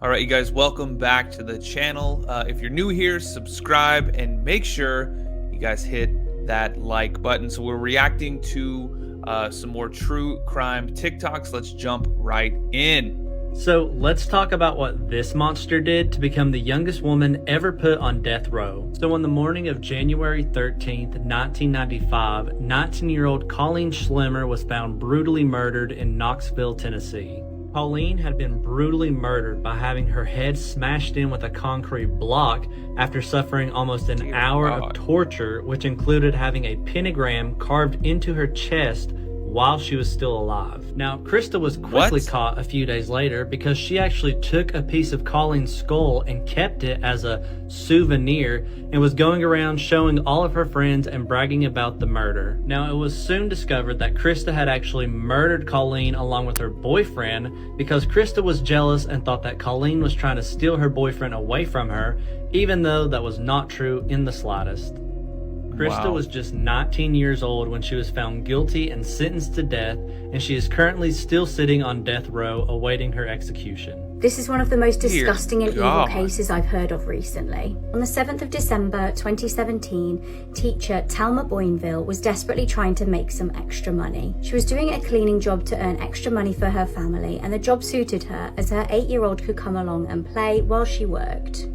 All right, you guys, welcome back to the channel. If you're new here, subscribe and make sure you guys hit that like button. So we're reacting to some more true crime TikToks. Let's jump right in. So let's talk about what this monster did to become the youngest woman ever put on death row. So on the morning of January 13th, 1995, 19-year-old Colleen Schlemmer was found brutally murdered in Knoxville, Tennessee. Colleen had been brutally murdered by having her head smashed in with a concrete block after suffering almost an hour of torture, which included having a pentagram carved into her chest while she was still alive. Now, Krista was quickly caught a few days later because she actually took a piece of Colleen's skull and kept it as a souvenir and was going around showing all of her friends and bragging about the murder. Now, it was soon discovered that Krista had actually murdered Colleen along with her boyfriend because Krista was jealous and thought that Colleen was trying to steal her boyfriend away from her, even though that was not true in the slightest. Krista was just 19 years old when she was found guilty and sentenced to death, and she is currently still sitting on death row awaiting her execution. This is one of the most disgusting and evil cases I've heard of recently. On the 7th of December 2017, teacher Thelma Boyle was desperately trying to make some extra money. She was doing a cleaning job to earn extra money for her family, and the job suited her as her 8-year-old could come along and play while she worked.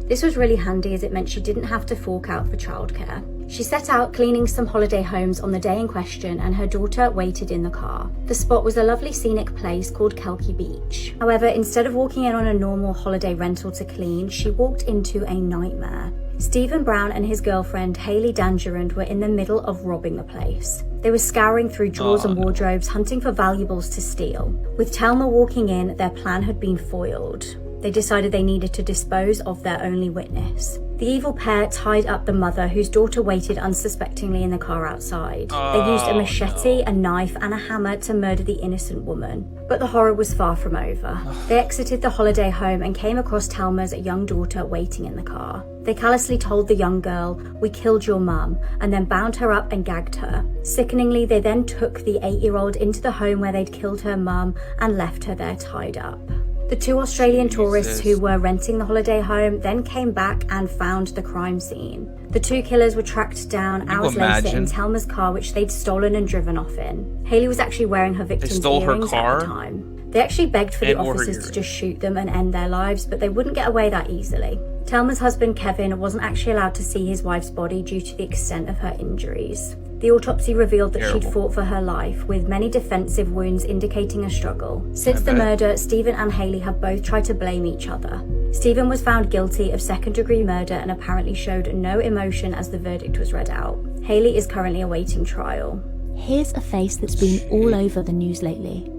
This was really handy as it meant she didn't have to fork out for childcare. She set out cleaning some holiday homes on the day in question, and her daughter waited in the car. The spot was a lovely scenic place called Kelky Beach. However, instead of walking in on a normal holiday rental to clean, she walked into a nightmare. Stephen Brown and his girlfriend Haley Dangerand were in the middle of robbing the place. They were scouring through drawers and wardrobes, hunting for valuables to steal. With Thelma walking in, their plan had been foiled. They decided they needed to dispose of their only witness. The evil pair tied up the mother, whose daughter waited unsuspectingly in the car outside. They used a machete, a knife, and a hammer to murder the innocent woman. But the horror was far from over. They exited the holiday home and came across Thelma's young daughter waiting in the car. They callously told the young girl, "We killed your mum," and then bound her up and gagged her. Sickeningly, they then took the 8-year-old into the home where they'd killed her mum and left her there tied up. The 2 Australian tourists who were renting the holiday home then came back and found the crime scene. The 2 killers were tracked down hours later in Thelma's car, which they'd stolen and driven off in. Haley was actually wearing her victim's earrings at the time. They actually begged for the officers to just shoot them and end their lives, but they wouldn't get away that easily. Thelma's husband Kevin wasn't actually allowed to see his wife's body due to the extent of her injuries. The autopsy revealed that she'd fought for her life, with many defensive wounds indicating a struggle. Since the murder, Stephen and Haley have both tried to blame each other. Stephen was found guilty of second-degree murder and apparently showed no emotion as the verdict was read out. Haley is currently awaiting trial. Here's a face that's been all over the news lately.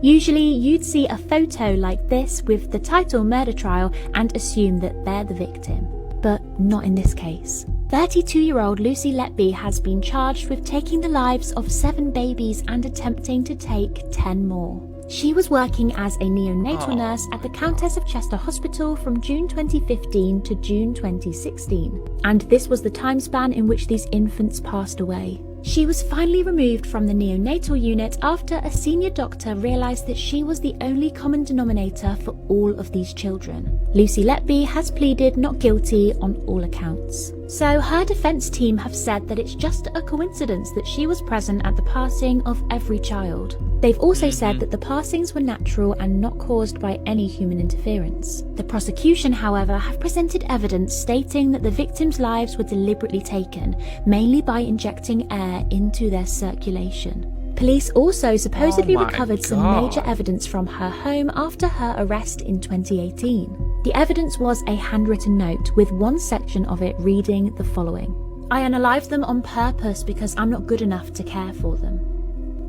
Usually, you'd see a photo like this with the title murder trial and assume that they're the victim. But not in this case. 32-year-old Lucy Letby has been charged with taking the lives of 7 babies and attempting to take 10 more. She was working as a neonatal nurse at the Countess of Chester Hospital from June 2015 to June 2016, and this was the time span in which these infants passed away. She was finally removed from the neonatal unit after a senior doctor realised that she was the only common denominator for all of these children. Lucy Letby has pleaded not guilty on all accounts. So her defence team have said that it's just a coincidence that she was present at the passing of every child. They've also said that the passings were natural and not caused by any human interference. The prosecution, however, have presented evidence stating that the victims' lives were deliberately taken, mainly by injecting air into their circulation. Police also supposedly recovered some major evidence from her home after her arrest in 2018. The evidence was a handwritten note with one section of it reading the following: "I unalived them on purpose because I'm not good enough to care for them."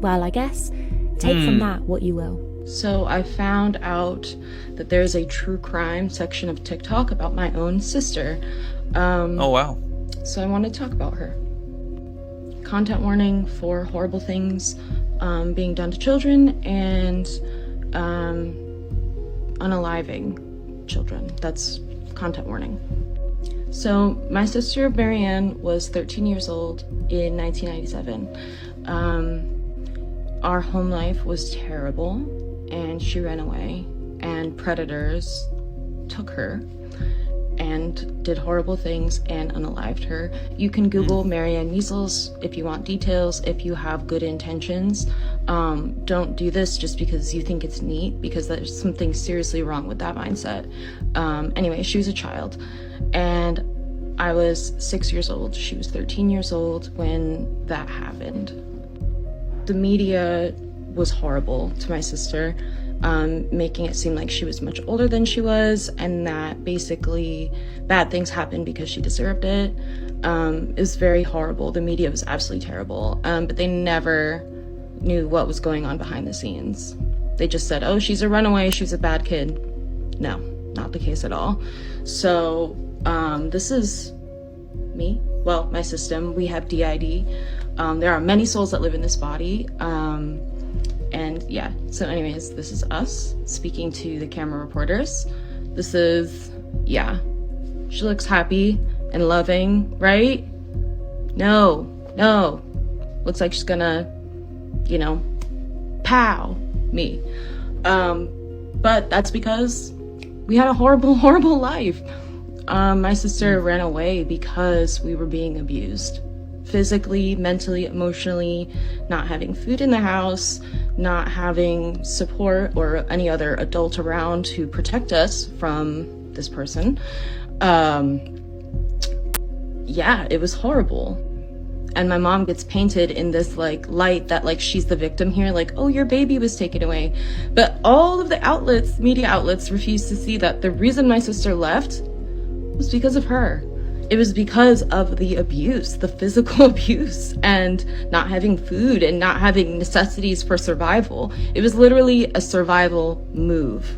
Well, I guess, take from that what you will. So I found out that there's a true crime section of TikTok about my own sister. Oh, wow. So I want to talk about her. Content warning for horrible things being done to children and unaliving children. That's content warning. So my sister Marianne was 13 years old in 1997. Our home life was terrible and she ran away, and predators took her and did horrible things and unalived her. You can Google Marianne Measles if you want details, if you have good intentions. Don't do this just because you think it's neat, because there's something seriously wrong with that mindset. Anyway, she was a child, and I was 6 years old. She was 13 years old when that happened. The media was horrible to my sister, making it seem like she was much older than she was, and that basically bad things happened because she deserved it. It was very horrible. The media was absolutely terrible, but they never knew what was going on behind the scenes. They just said, oh, she's a runaway, she's a bad kid. No, not the case at all. So this is me, well, my system. We have DID. There are many souls that live in this body. And yeah, so anyways, this is us speaking to the camera reporters. This is, yeah, she looks happy and loving, right? No, looks like she's gonna, you know, pow me. But that's because we had a horrible life. My sister ran away because we were being abused. Physically, mentally, emotionally, not having food in the house, not having support or any other adult around to protect us from this person. Yeah, it was horrible. And my mom gets painted in this like light that like she's the victim here, like, oh, your baby was taken away. But all of the outlets, media outlets, refused to see that the reason my sister left was because of her. It was because of the abuse, the physical abuse, and not having food and not having necessities for survival. It was literally a survival move.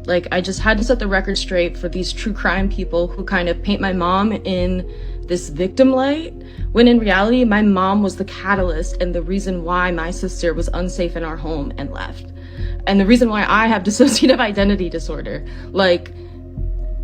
Like, I just had to set the record straight for these true crime people who kind of paint my mom in this victim light, when in reality, my mom was the catalyst and the reason why my sister was unsafe in our home and left. And the reason why I have dissociative identity disorder. Like,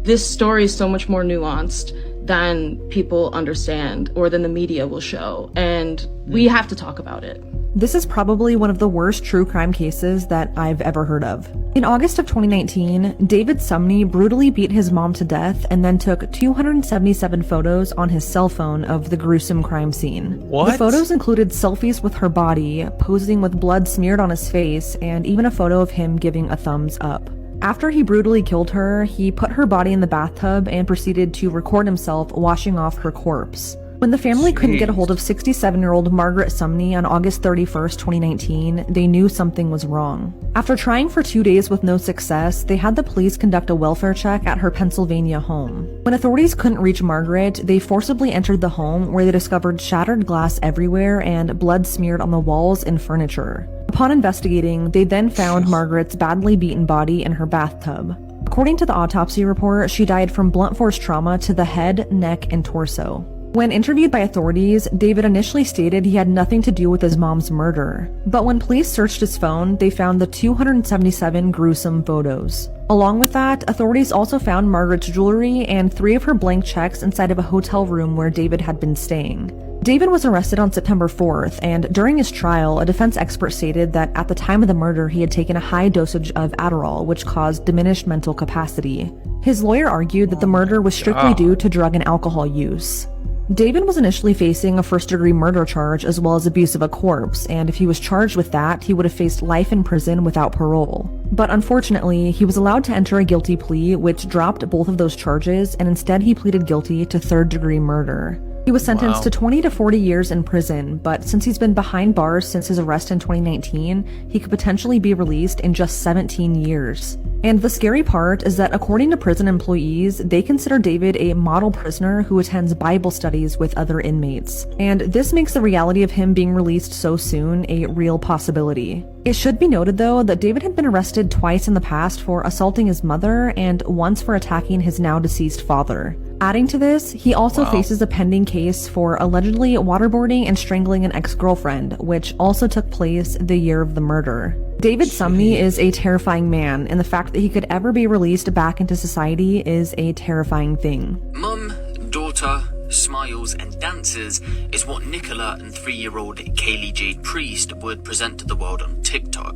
this story is so much more nuanced than people understand or than the media will show, and we have to talk about it. This is probably one of the worst true crime cases that I've ever heard of. In August of 2019, David Sumney brutally beat his mom to death and then took 277 photos on his cell phone of the gruesome crime scene. What? The photos included selfies with her body, posing with blood smeared on his face, and even a photo of him giving a thumbs up. After he brutally killed her, he put her body in the bathtub and proceeded to record himself washing off her corpse. When the family couldn't get a hold of 67-year-old Margaret Sumney on August 31st, 2019, they knew something was wrong. After trying for 2 days with no success, they had the police conduct a welfare check at her Pennsylvania home. When authorities couldn't reach Margaret, they forcibly entered the home, where they discovered shattered glass everywhere and blood smeared on the walls and furniture. Upon investigating, they then found Margaret's badly beaten body in her bathtub. According to the autopsy report, she died from blunt force trauma to the head, neck, and torso. When interviewed by authorities, David initially stated he had nothing to do with his mom's murder. But when police searched his phone, they found the 277 gruesome photos. Along with that, authorities also found Margaret's jewelry and 3 of her blank checks inside of a hotel room where David had been staying. David was arrested on September 4th, and during his trial, a defense expert stated that at the time of the murder, he had taken a high dosage of Adderall, which caused diminished mental capacity. His lawyer argued that the murder was strictly due to drug and alcohol use. David was initially facing a first-degree murder charge as well as abuse of a corpse, and if he was charged with that, he would have faced life in prison without parole. But unfortunately, he was allowed to enter a guilty plea, which dropped both of those charges, and instead he pleaded guilty to third-degree murder. He was sentenced to 20 to 40 years in prison, but since he's been behind bars since his arrest in 2019, he could potentially be released in just 17 years. And the scary part is that according to prison employees, they consider David a model prisoner who attends Bible studies with other inmates. And this makes the reality of him being released so soon a real possibility. It should be noted though that David had been arrested twice in the past for assaulting his mother and once for attacking his now deceased father. Adding to this, he also faces a pending case for allegedly waterboarding and strangling an ex-girlfriend, which also took place the year of the murder. David Sumney is a terrifying man, and the fact that he could ever be released back into society is a terrifying thing. Mum, daughter, smiles and dances is what Nicola and 3-year-old Kaylee Jade Priest would present to the world on TikTok.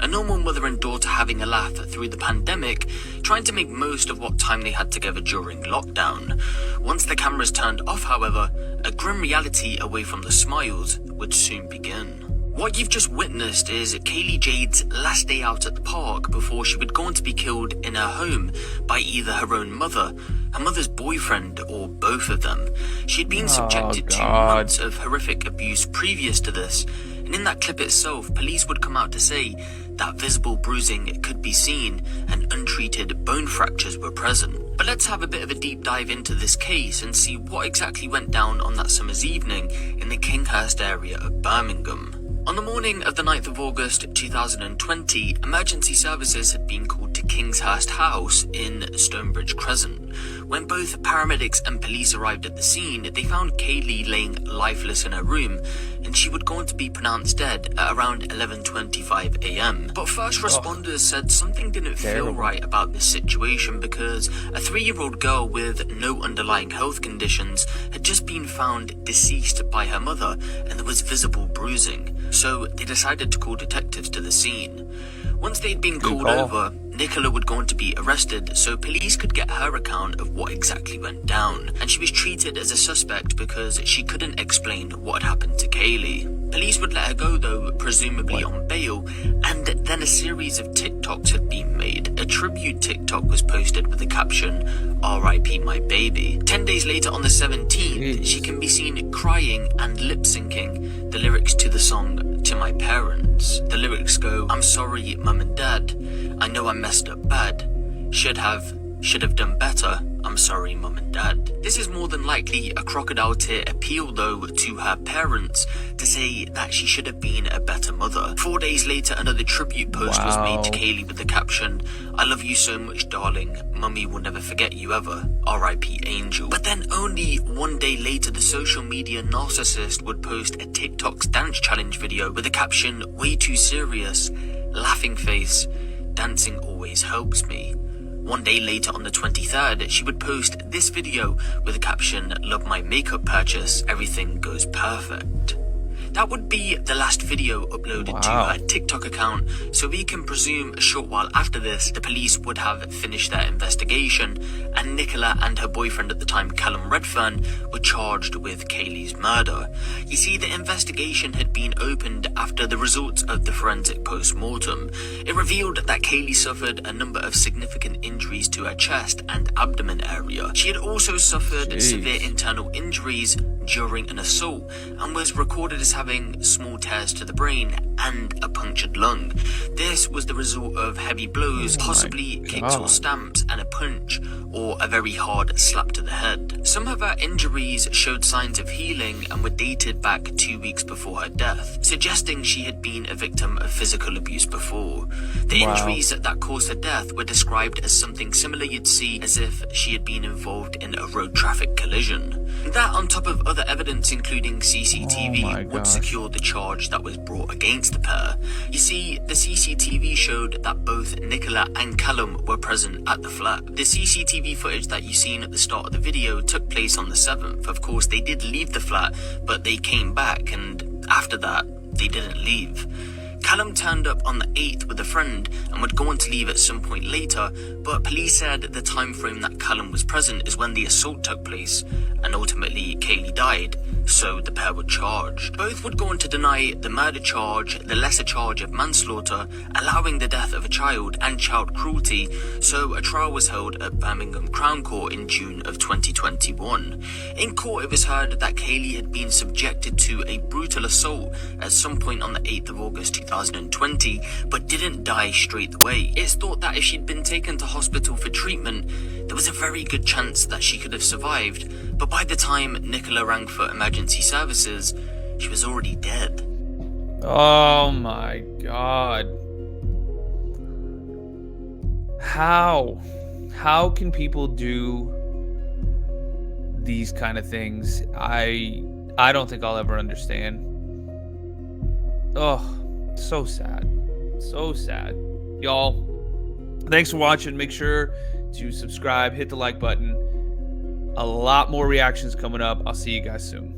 A normal mother and daughter having a laugh through the pandemic, trying to make most of what time they had together during lockdown. Once the cameras turned off, however, a grim reality away from the smiles would soon begin. What you've just witnessed is Kaylee Jade's last day out at the park before she would go on to be killed in her home by either her own mother, her mother's boyfriend, or both of them. She'd been subjected to months of horrific abuse previous to this, and in that clip itself, police would come out to say that visible bruising could be seen and untreated bone fractures were present. But let's have a bit of a deep dive into this case and see what exactly went down on that summer's evening in the Kinghurst area of Birmingham. On the morning of the 9th of August 2020, emergency services had been called to Kinghurst House in Stonebridge Crescent. When both paramedics and police arrived at the scene, they found Kaylee laying lifeless in her room, and she would go on to be pronounced dead at around 11:25 a.m. But first responders said something didn't feel right about this situation because a 3-year-old girl with no underlying health conditions had just been found deceased by her mother, and there was visible bruising. So they decided to call detectives to the scene. Once they'd been called over, Nicola would go on to be arrested so police could get her account of what exactly went down, and she was treated as a suspect because she couldn't explain what had happened to Kaylee. Police would let her go though, presumably on bail, and then a series of TikToks had been made. A tribute TikTok was posted with the caption, "R.I.P. my baby." 10 days later on the 17th, she can be seen crying and lip-syncing the lyrics to the song "To My Parents." The lyrics go, "I'm sorry, mum and dad. I know I messed up bad. Should have done better. I'm sorry, mum and dad." This is more than likely a crocodile tear appeal though to her parents to say that she should have been a better mother. 4 days later, another tribute post was made to Kaylee with the caption, "I love you so much, darling. Mummy will never forget you ever. R.I.P. Angel." But then only 1 day later, the social media narcissist would post a TikTok's dance challenge video with the caption, "Way too serious. Laughing face. Dancing always helps me." 1 day later on the 23rd, she would post this video with the caption, "Love my makeup purchase, everything goes perfect." That would be the last video uploaded to her TikTok account, so we can presume a short while after this, the police would have finished their investigation, and Nicola and her boyfriend at the time, Callum Redfern, were charged with Kaylee's murder. You see, the investigation had been opened after the results of the forensic post-mortem. It revealed that Kaylee suffered a number of significant injuries to her chest and abdomen area. She had also suffered severe internal injuries during an assault and was recorded as having small tears to the brain and a punctured lung. This was the result of heavy blows, possibly kicks or stamps, and a punch or a very hard slap to the head. Some of her injuries showed signs of healing and were dated back 2 weeks before her death, suggesting she had been a victim of physical abuse before. The injuries that caused her death were described as something similar you'd see as if she had been involved in a road traffic collision. That, on top of other evidence including CCTV, would secure the charge that was brought against the pair. You see, the CCTV showed that both Nicola and Callum were present at the flat. The CCTV footage that you've seen at the start of the video took place on the 7th. Of course, they did leave the flat, but they came back, and after that, they didn't leave. Callum turned up on the 8th with a friend and would go on to leave at some point later, but police said the time frame that Callum was present is when the assault took place, and ultimately Kaylee died, so the pair were charged. Both would go on to deny the murder charge, the lesser charge of manslaughter, allowing the death of a child, and child cruelty, so a trial was held at Birmingham Crown Court in June of 2021. In court, it was heard that Kaylee had been subjected to a brutal assault at some point on the 8th of August 2020, but didn't die straight away. It's thought that if she'd been taken to hospital for treatment, there was a very good chance that she could have survived, but by the time Nicola rang for emergency services, she was already dead. Oh my god. How can people do these kind of things? I don't think I'll ever understand. Oh, so sad. So sad. Y'all, thanks for watching. Make sure to subscribe, hit the like button. A lot more reactions coming up. I'll see you guys soon.